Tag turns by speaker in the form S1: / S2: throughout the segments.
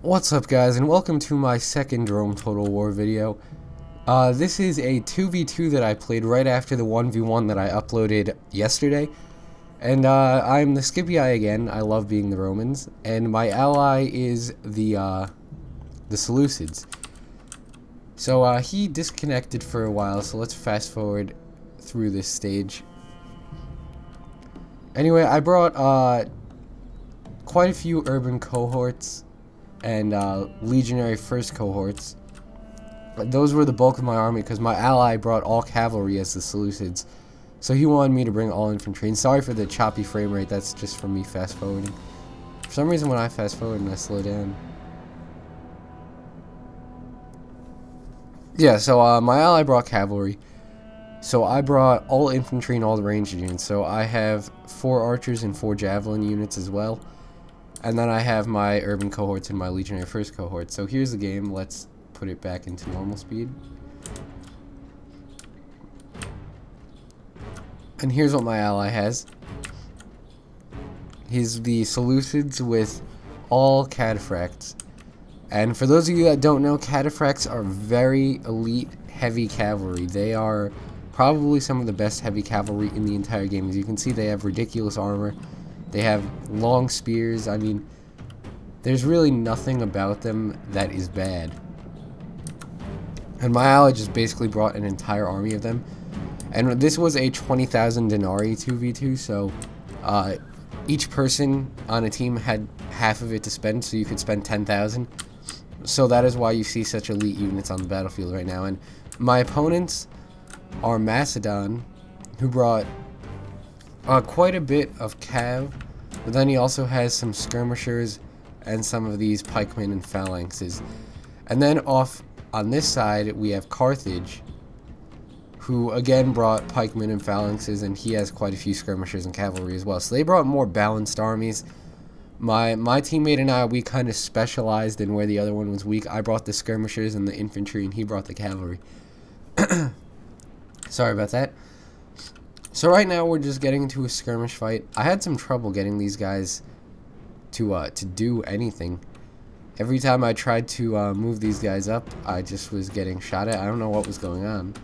S1: What's up, guys, and welcome to my second Rome Total War video. This is a 2v2 that I played right after the 1v1 that I uploaded yesterday. And I'm the Scipii again. I love being the Romans, and my ally is the Seleucids. So he disconnected for a while, so let's fast forward through this stage. Anyway, I brought quite a few urban cohorts and legionary first cohorts. Those were the bulk of my army because my ally brought all cavalry as the Seleucids, so he wanted me to bring all infantry. And sorry for the choppy frame rate, that's just from me fast forwarding. For some reason when I fast forward and I slow down. Yeah, so my ally brought cavalry, so I brought all infantry and all the ranged units. So I have 4 archers and 4 javelin units as well. And then I have my urban cohorts and my legionary first cohort. So here's the game. Let's put it back into normal speed. And here's what my ally has. He's the Seleucids with all cataphracts. And for those of you that don't know, cataphracts are very elite heavy cavalry. They are probably some of the best heavy cavalry in the entire game. As you can see, they have ridiculous armor. They have long spears. I mean, there's really nothing about them that is bad. And my ally just basically brought an entire army of them. And this was a 20,000 denarii 2v2, so each person on a team had half of it to spend, so you could spend 10,000. So that is why you see such elite units on the battlefield right now. And my opponents are Macedon, who brought quite a bit of cav, but then he also has some skirmishers and some of these pikemen and phalanxes. And then off on this side we have Carthage, who again brought pikemen and phalanxes, and he has quite a few skirmishers and cavalry as well. So they brought more balanced armies. My teammate and I, we kind of specialized in where the other one was weak. I brought the skirmishers and the infantry, and he brought the cavalry. Sorry about that. So right now we're just getting into a skirmish fight. I had some trouble getting these guys to do anything. Every time I tried to move these guys up, I just was getting shot at. I don't know what was going on.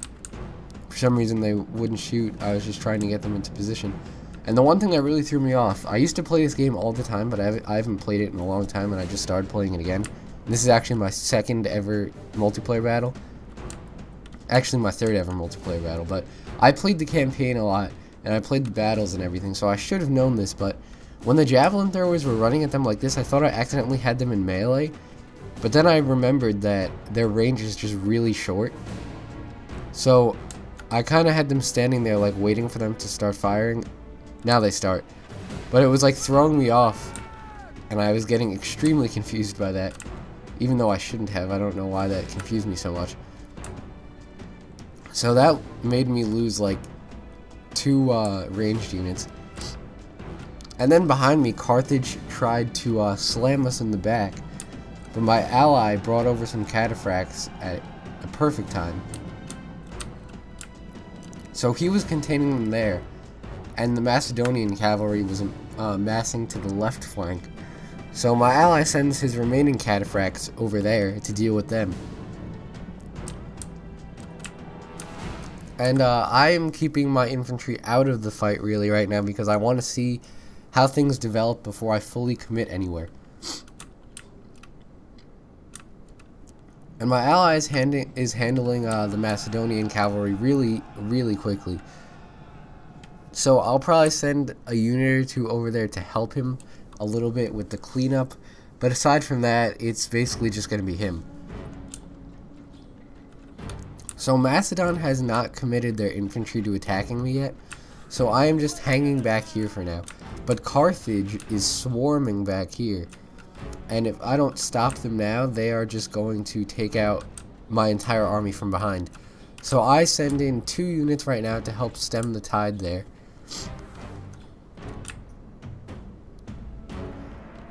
S1: For some reason they wouldn't shoot. I was just trying to get them into position. And the one thing that really threw me off, I used to play this game all the time, but I haven't played it in a long time, and I just started playing it again. And this is actually my second ever multiplayer battle. Actually my third ever multiplayer battle, but I played the campaign a lot, and I played the battles and everything, so I should have known this. But when the javelin throwers were running at them like this, I thought I accidentally had them in melee, but then I remembered that their range is just really short. So I kind of had them standing there like waiting for them to start firing. Now they start, but it was like throwing me off, and I was getting extremely confused by that, even though I shouldn't have. I don't know why that confused me so much. So that made me lose like 2 ranged units. And then behind me, Carthage tried to slam us in the back, but my ally brought over some cataphracts at a perfect time. So he was containing them there, and the Macedonian cavalry was massing to the left flank. So my ally sends his remaining cataphracts over there to deal with them. And I am keeping my infantry out of the fight really right now because I want to see how things develop before I fully commit anywhere. And my ally is handling the Macedonian cavalry really quickly. So I'll probably send a unit or 2 over there to help him a little bit with the cleanup. But aside from that, it's basically just going to be him. So Macedon has not committed their infantry to attacking me yet, so I am just hanging back here for now. But Carthage is swarming back here, and if I don't stop them now, they are just going to take out my entire army from behind. So I send in 2 units right now to help stem the tide there.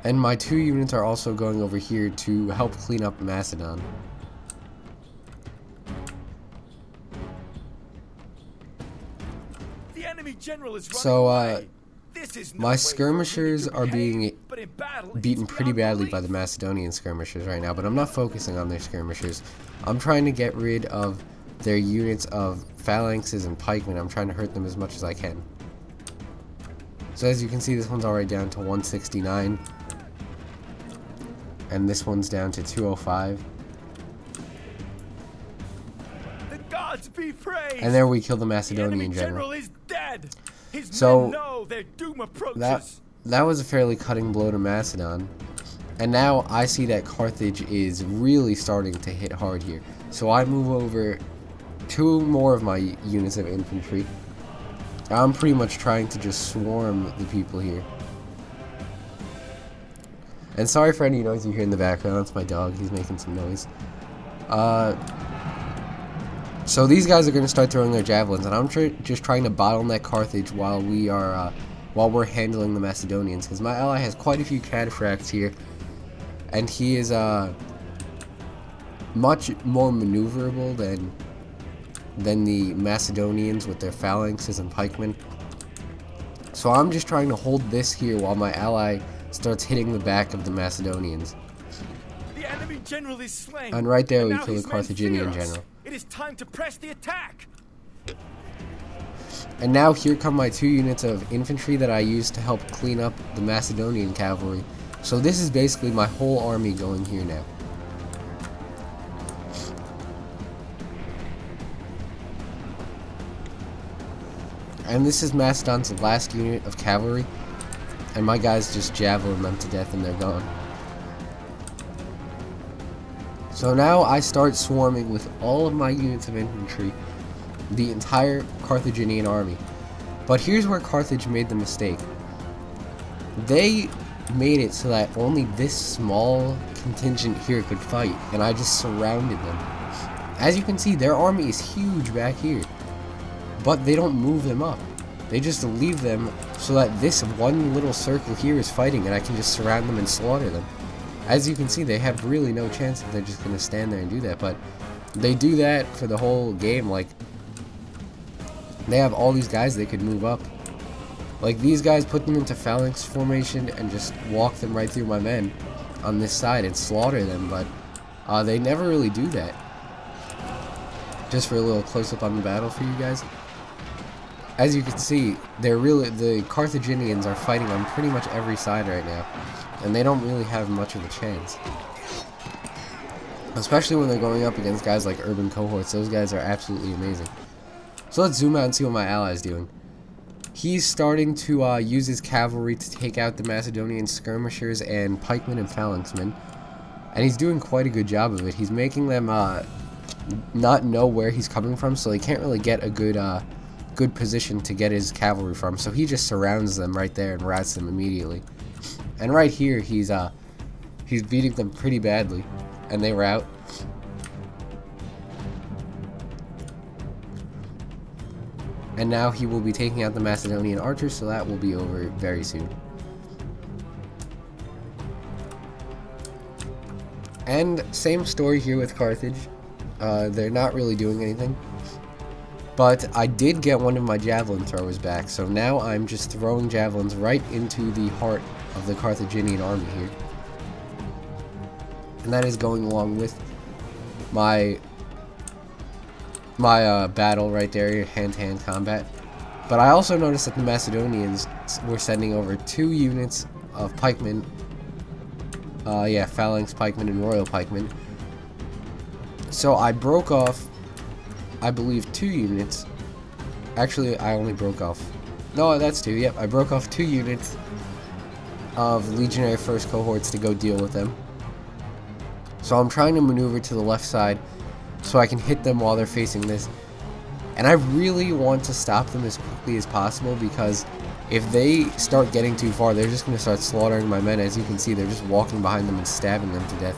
S1: And my 2 units are also going over here to help clean up Macedon.
S2: The enemy general is running
S1: So
S2: away.
S1: My skirmishers are being beaten pretty badly by the Macedonian skirmishers right now, but I'm not focusing on their skirmishers. I'm trying to get rid of their units of phalanxes and pikemen. I'm trying to hurt them as much as I can. So as you can see, this one's already down to 169. And this one's down to 205.
S2: The gods be praised.
S1: And there we kill the Macedonian general.
S2: Is dead. His
S1: so
S2: men know their doom approaches.
S1: that was a fairly cutting blow to Macedon. And now I see that Carthage is really starting to hit hard here. So I move over 2 more of my units of infantry. I'm pretty much trying to just swarm the people here. And sorry for any noise you hear in the background. That's my dog. He's making some noise. So these guys are going to start throwing their javelins, and I'm just trying to bottleneck Carthage while we're handling the Macedonians, because my ally has quite a few cataphracts here, and he is much more maneuverable than the Macedonians with their phalanxes and pikemen. So I'm just trying to hold this here while my ally starts hitting the back of the Macedonians.
S2: The enemy general is slain.
S1: And right there we kill the Carthaginian general.
S2: It is time to press the attack.
S1: And now here come my 2 units of infantry that I used to help clean up the Macedonian cavalry. So this is basically my whole army going here now. And this is Macedon's last unit of cavalry. And my guys just javelin them to death and they're gone. So now I start swarming with all of my units of infantry, the entire Carthaginian army. But here's where Carthage made the mistake. They made it so that only this small contingent here could fight, and I just surrounded them. As you can see, their army is huge back here, but they don't move them up. They just leave them so that this one little circle here is fighting, and I can just surround them and slaughter them. As you can see, they have really no chance if they're just going to stand there and do that, but they do that for the whole game. Like, they have all these guys they could move up. Like, these guys put them into phalanx formation and just walk them right through my men on this side and slaughter them, but they never really do that. Just for a little close-up on the battle for you guys. As you can see, the Carthaginians are fighting on pretty much every side right now, and they don't really have much of a chance. Especially when they're going up against guys like urban cohorts. Those guys are absolutely amazing. So let's zoom out and see what my ally is doing. He's starting to use his cavalry to take out the Macedonian skirmishers and pikemen and phalanxmen, and he's doing quite a good job of it. He's making them not know where he's coming from, so they can't really get a good position to get his cavalry from. So he just surrounds them right there and routs them immediately. And right here, he's beating them pretty badly, and they rout. And now he will be taking out the Macedonian archers, so that will be over very soon. And same story here with Carthage. They're not really doing anything. But I did get one of my javelin throwers back, so now I'm just throwing javelins right into the heart of the Carthaginian army here. And that is going along with my battle right there, hand-to-hand combat. But I also noticed that the Macedonians were sending over 2 units of pikemen, phalanx pikemen and royal pikemen. So I broke off, I believe, 2 units. Actually, I only broke off, no, that's 2, yep, I broke off 2 units of Legionary First Cohorts to go deal with them. So I'm trying to maneuver to the left side so I can hit them while they're facing this. And I really want to stop them as quickly as possible, because if they start getting too far, they're just going to start slaughtering my men. As you can see, they're just walking behind them and stabbing them to death.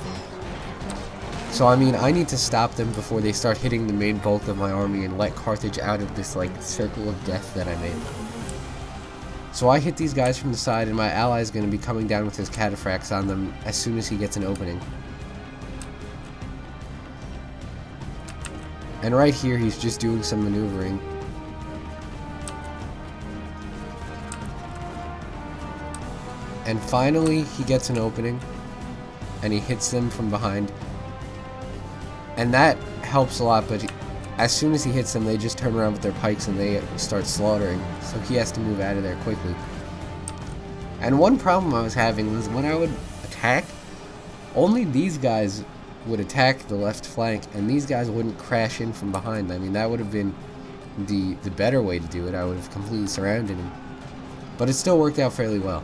S1: So I mean, I need to stop them before they start hitting the main bulk of my army and let Carthage out of this like circle of death that I made. So I hit these guys from the side, and my ally is going to be coming down with his cataphracts on them as soon as he gets an opening. And right here, he's just doing some maneuvering. And finally, he gets an opening, and he hits them from behind. And that helps a lot, but as soon as he hits them, they just turn around with their pikes and they start slaughtering. So he has to move out of there quickly. And one problem I was having was when I would attack, only these guys would attack the left flank, and these guys wouldn't crash in from behind. I mean, that would have been the better way to do it. I would have completely surrounded him. But it still worked out fairly well.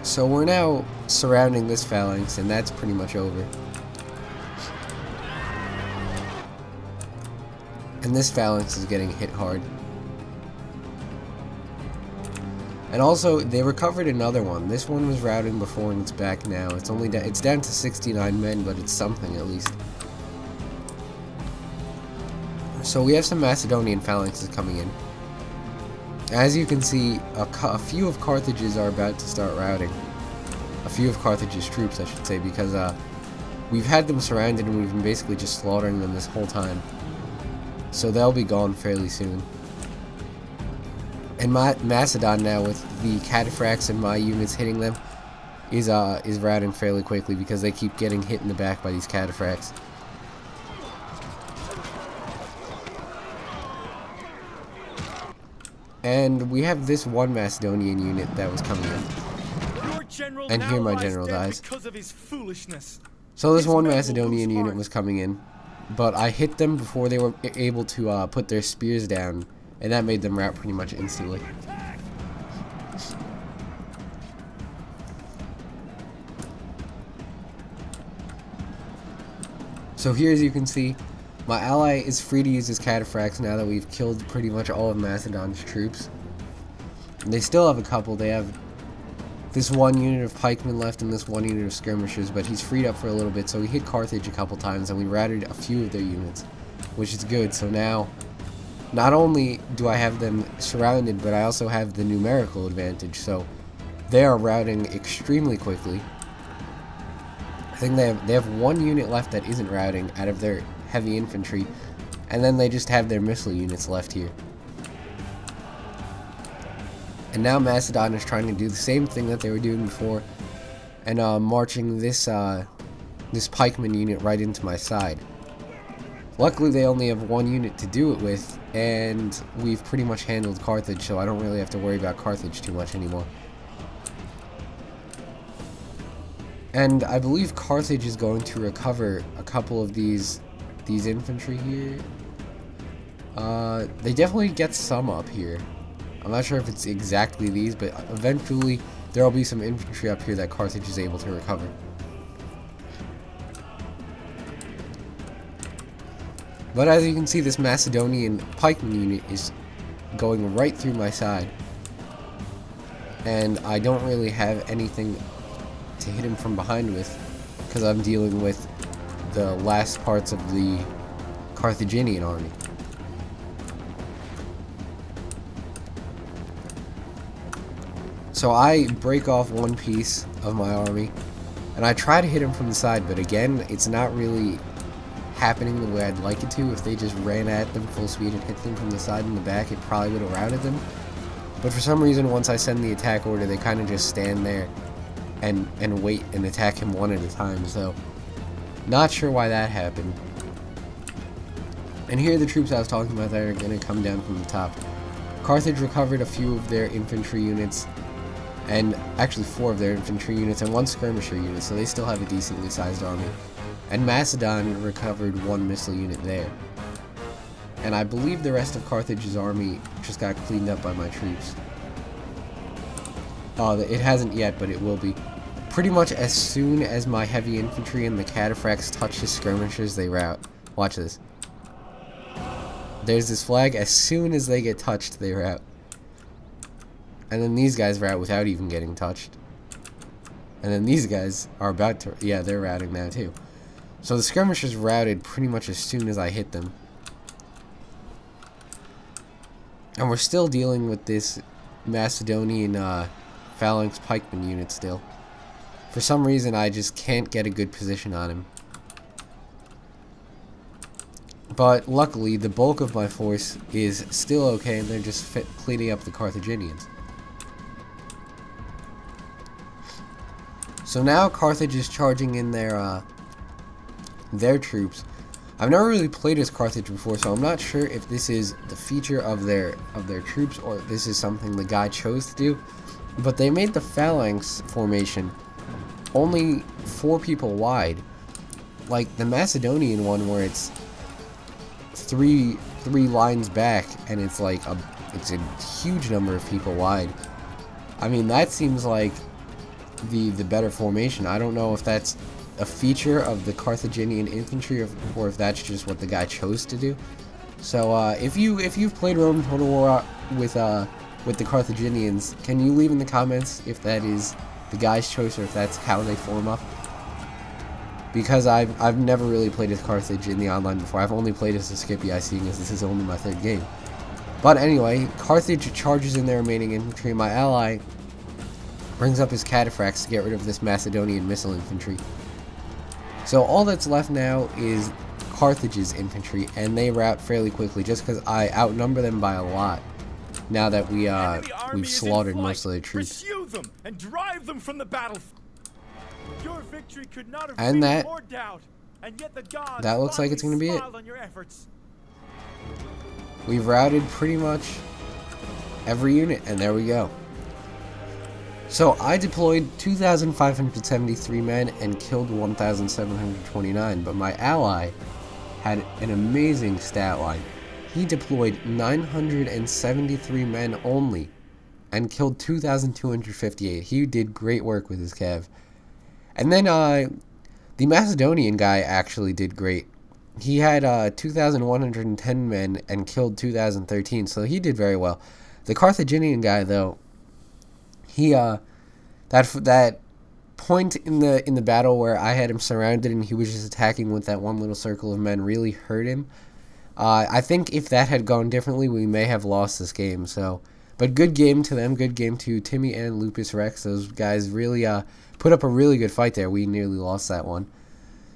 S1: So we're now surrounding this phalanx, and that's pretty much over. And this phalanx is getting hit hard. And also, they recovered another one. This one was routing before, and it's back now. It's only it's down to 69 men, but it's something at least. So we have some Macedonian phalanxes coming in. As you can see, a few of Carthage's are about to start routing. A few of Carthage's troops, I should say, because we've had them surrounded and we've been basically just slaughtering them this whole time. So they'll be gone fairly soon. And Macedon now, with the cataphracts and my units hitting them, is routing fairly quickly because they keep getting hit in the back by these cataphracts. And we have this one Macedonian unit that was coming in. And here my general dies. So this one Macedonian unit was coming in, but I hit them before they were able to put their spears down, and that made them rout pretty much instantly. So here, as you can see, my ally is free to use his cataphracts now that we've killed pretty much all of Macedon's troops. And they still have a couple. They have this one unit of pikemen left and this one unit of skirmishers, but he's freed up for a little bit, so we hit Carthage a couple times and we routed a few of their units, which is good. So now, not only do I have them surrounded, but I also have the numerical advantage, so they are routing extremely quickly. I think they have one unit left that isn't routing out of their heavy infantry, and then they just have their missile units left here. And now Macedon is trying to do the same thing that they were doing before, and marching this this pikeman unit right into my side. Luckily, they only have one unit to do it with, and we've pretty much handled Carthage, so I don't really have to worry about Carthage too much anymore. And I believe Carthage is going to recover a couple of these infantry here. They definitely get some up here. I'm not sure if it's exactly these, but eventually there will be some infantry up here that Carthage is able to recover. But as you can see, this Macedonian pikeman unit is going right through my side, and I don't really have anything to hit him from behind with because I'm dealing with the last parts of the Carthaginian army. So I break off one piece of my army and I try to hit him from the side, but again, it's not really happening the way I'd like it to. If they just ran at them full speed and hit them from the side and the back, it probably would have routed them. But for some reason, once I send the attack order, they kind of just stand there and wait and attack him one at a time, so not sure why that happened. And here are the troops I was talking about that are going to come down from the top. Carthage recovered a few of their infantry units, and actually 4 of their infantry units and 1 skirmisher unit, so they still have a decently sized army. And Macedon recovered 1 missile unit there. And I believe the rest of Carthage's army just got cleaned up by my troops. It hasn't yet, but it will be. Pretty much as soon as my heavy infantry and the cataphracts touch the skirmishers, they rout. Watch this. There's this flag. As soon as they get touched, they rout. And then these guys rout without even getting touched. And then these guys are about to... yeah, they're routing now too. So the skirmishers routed pretty much as soon as I hit them. And we're still dealing with this Macedonian phalanx pikeman unit still. For some reason, I just can't get a good position on him. But luckily, the bulk of my force is still okay, and they're just cleaning up the Carthaginians. So now Carthage is charging in their troops. I've never really played as Carthage before, so I'm not sure if this is the feature of their troops or if this is something the guy chose to do. But they made the phalanx formation only 4 people wide, like the Macedonian one where it's three lines back and it's like it's a huge number of people wide. I mean, that seems like the better formation. I don't know if that's a feature of the Carthaginian infantry or if that's just what the guy chose to do. So if you've played Rome Total War with the Carthaginians, can you leave in the comments if that is the guy's choice or if that's how they form up? Because I've never really played as Carthage in the online before. I've only played as the Scipii, seeing as this is only my 3rd game. But anyway, Carthage charges in their remaining infantry. My ally brings up his cataphracts to get rid of this Macedonian missile infantry. So all that's left now is Carthage's infantry, and they wrap fairly quickly just because I outnumber them by a lot. Now that we've slaughtered most of their troops.
S2: Pursue them and drive them from the battlefield. Your victory could not have
S1: And
S2: been more doubt, and yet the gods
S1: that looks like it's going to be it.
S2: on your efforts.
S1: We've routed pretty much every unit, and there we go. So I deployed 2,573 men and killed 1,729, but my ally had an amazing stat line. He deployed 973 men only and killed 2,258. He did great work with his cav. And then the Macedonian guy actually did great. He had 2,110 men and killed 2,013, so he did very well. The Carthaginian guy, though, he that point in the battle where I had him surrounded and he was just attacking with that one little circle of men really hurt him. I think if that had gone differently, we may have lost this game. So, but good game to them. Good game to Timmy and Lupus Rex. Those guys really put up a really good fight there. We nearly lost that one.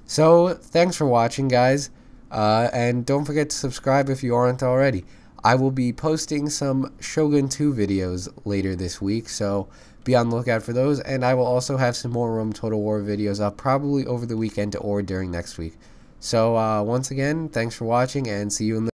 S1: So, thanks for watching, guys. And don't forget to subscribe if you aren't already. I will be posting some Shogun 2 videos later this week, so be on the lookout for those. And I will also have some more Rome Total War videos up probably over the weekend or during next week. So, once again, thanks for watching, and see you in the